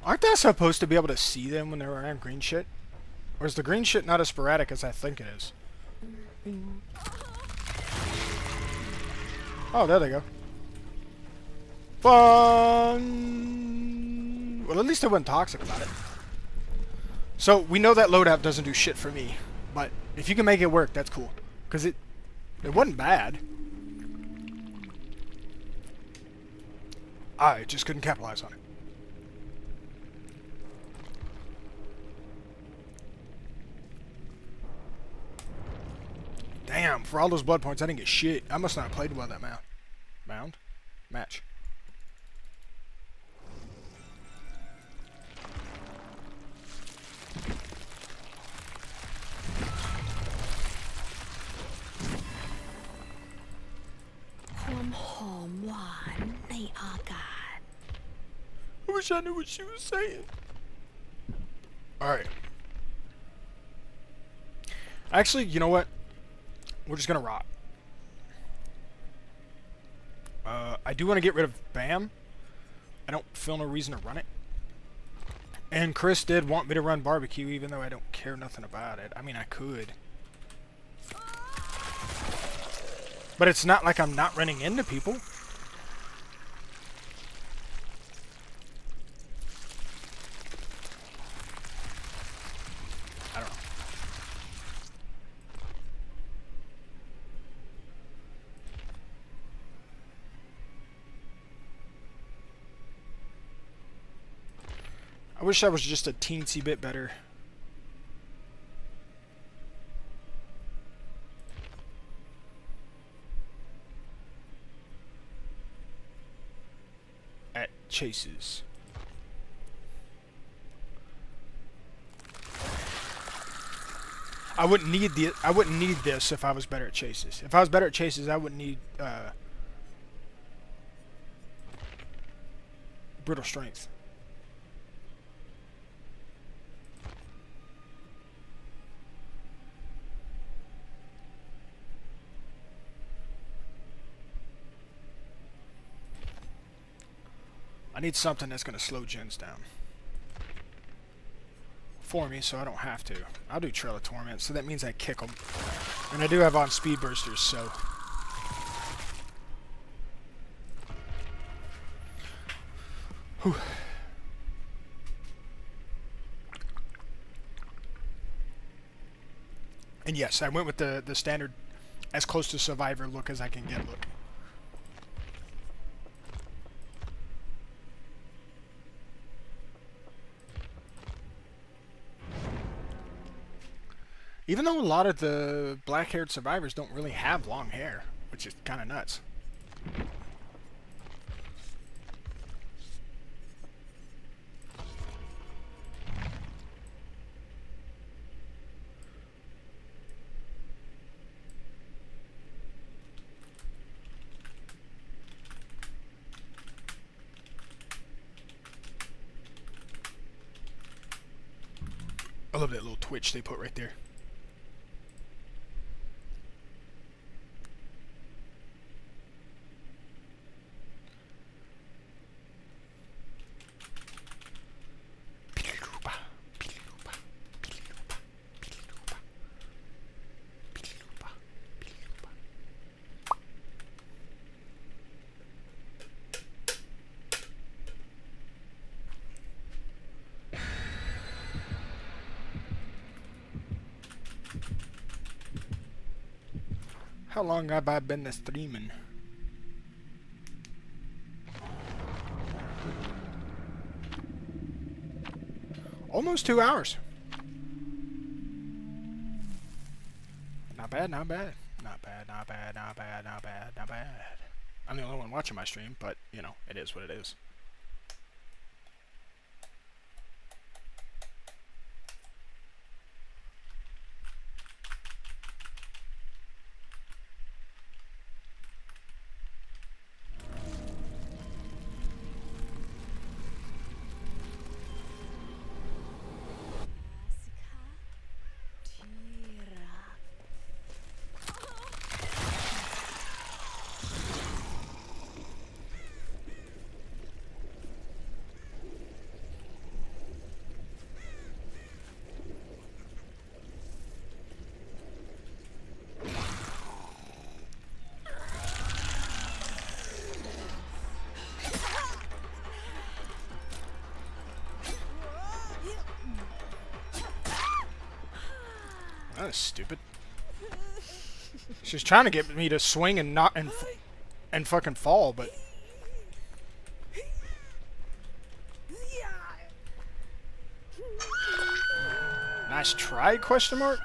Aren't they supposed to be able to see them when they're around green shit? Or is the green shit not as sporadic as I think it is? Oh, there they go. Fun! Well, at least I wasn't toxic about it. So, we know that loadout doesn't do shit for me. But, if you can make it work, that's cool. Because it wasn't bad. I just couldn't capitalize on it. Damn, for all those blood points, I didn't get shit. I must not have played well that match. I wish I knew what she was saying. Alright. Actually, you know what? We're just gonna rock. I do want to get rid of BAM. I don't feel no reason to run it. And Chris did want me to run barbecue, even though I don't care nothing about it. I mean, I could. But it's not like I'm not running into people. I don't know. I wish I was just a teensy bit better. At chases. I wouldn't need this if I was better at chases. If I was better at chases, I wouldn't need brittle strength. I need something that's going to slow gens down. For me, so I don't have to. I'll do Trail of Torment, so that means I kick them. And I do have on speed bursters, so... Whew. And yes, I went with the standard as close to Survivor look as I can get look. Even though a lot of the black-haired survivors don't really have long hair, which is kind of nuts. I love that little twitch they put right there. How long have I been streaming? Almost 2 hours. Not bad, not bad. Not bad, not bad, not bad, not bad, not bad. I'm the only one watching my stream, but, you know, it is what it is. That was stupid. She's trying to get me to swing and not and fucking fall, but nice try? Question mark.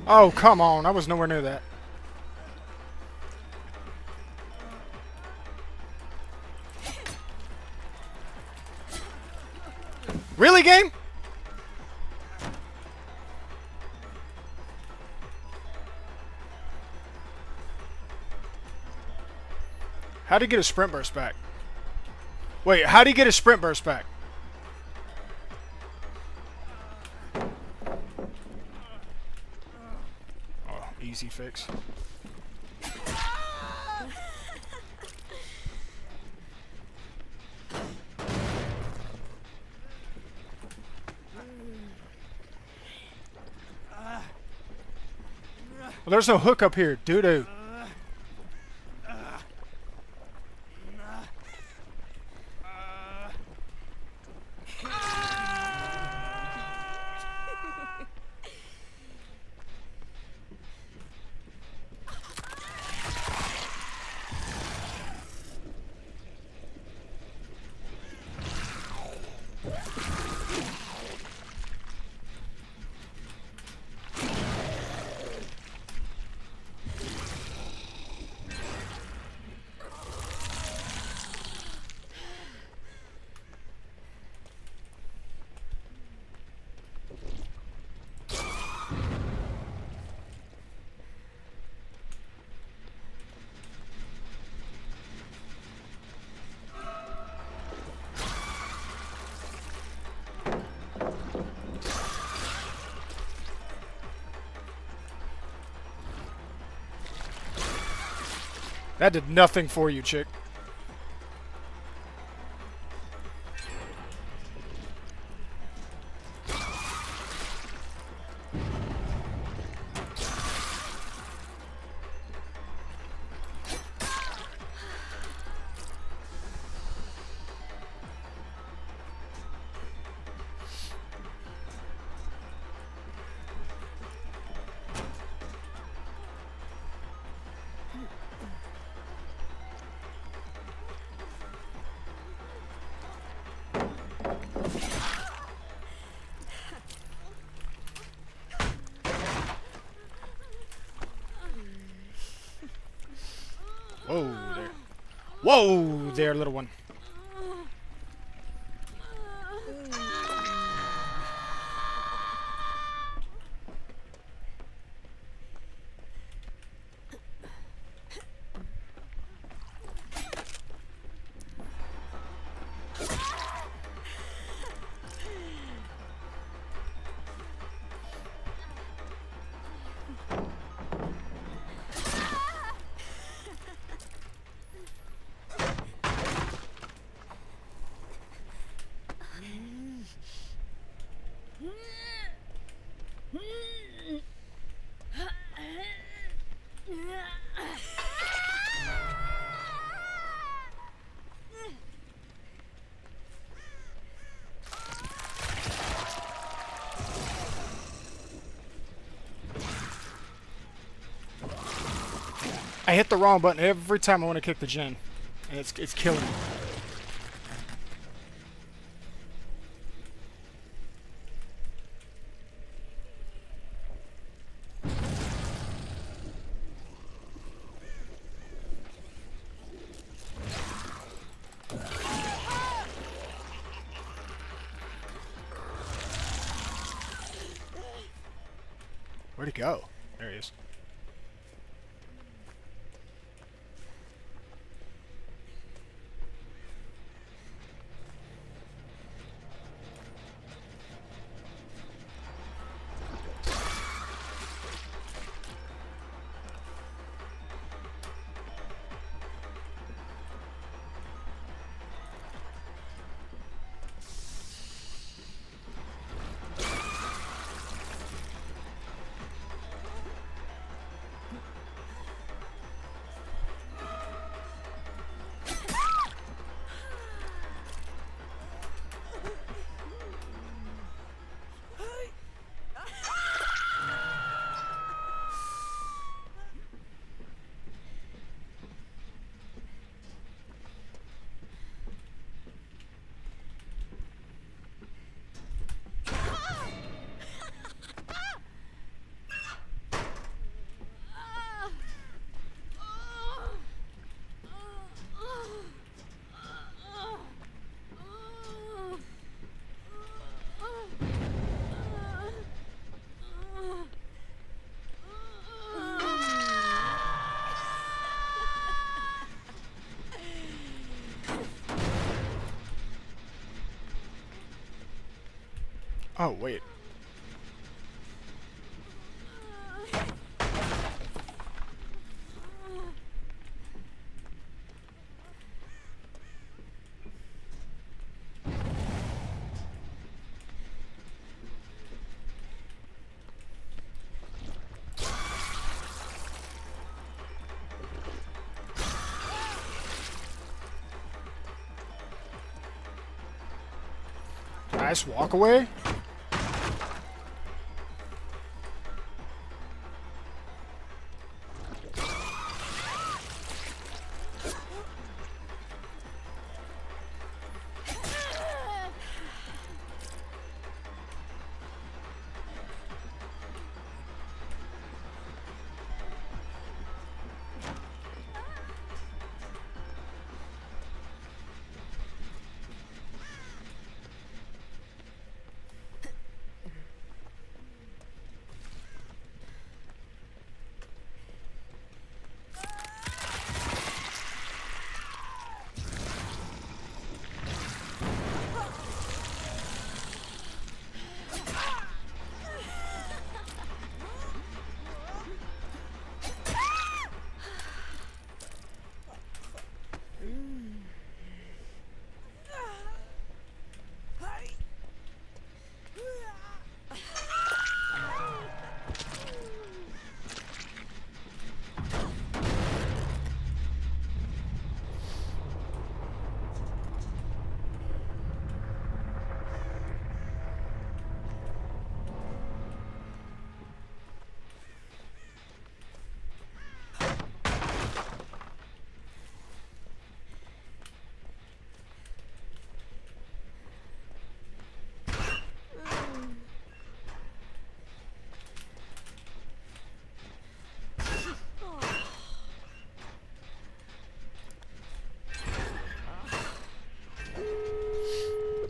Oh, come on. I was nowhere near that. Really, game? How'd he get a sprint burst back? Wait, how'd he get a sprint burst back? Oh, easy fix. Well, there's no hook up here, doo-doo. That did nothing for you, chick. Whoa there, little one. I hit the wrong button every time I want to kick the Jinn, and it's killing me. Where'd he go? There he is. Oh, wait. Nice walk away.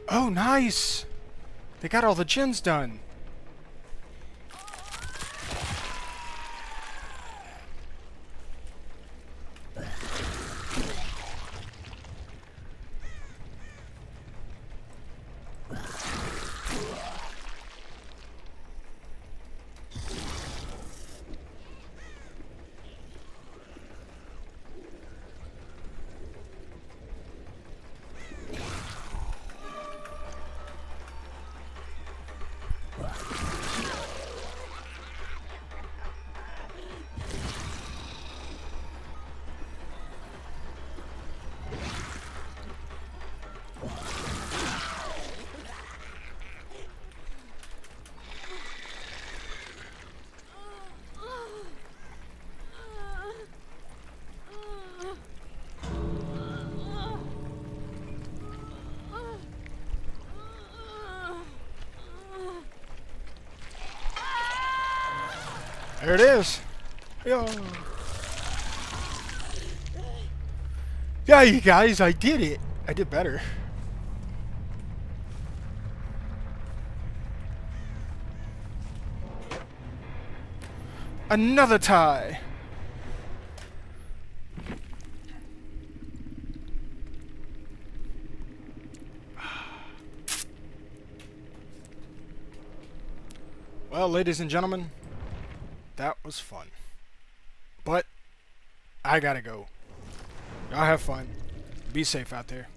Oh, nice! They got all the gens done. There it is. Yo. Yeah, you guys, I did it. I did better. Another tie. Well, ladies and gentlemen, that was fun. But I gotta go. Y'all have fun. Be safe out there.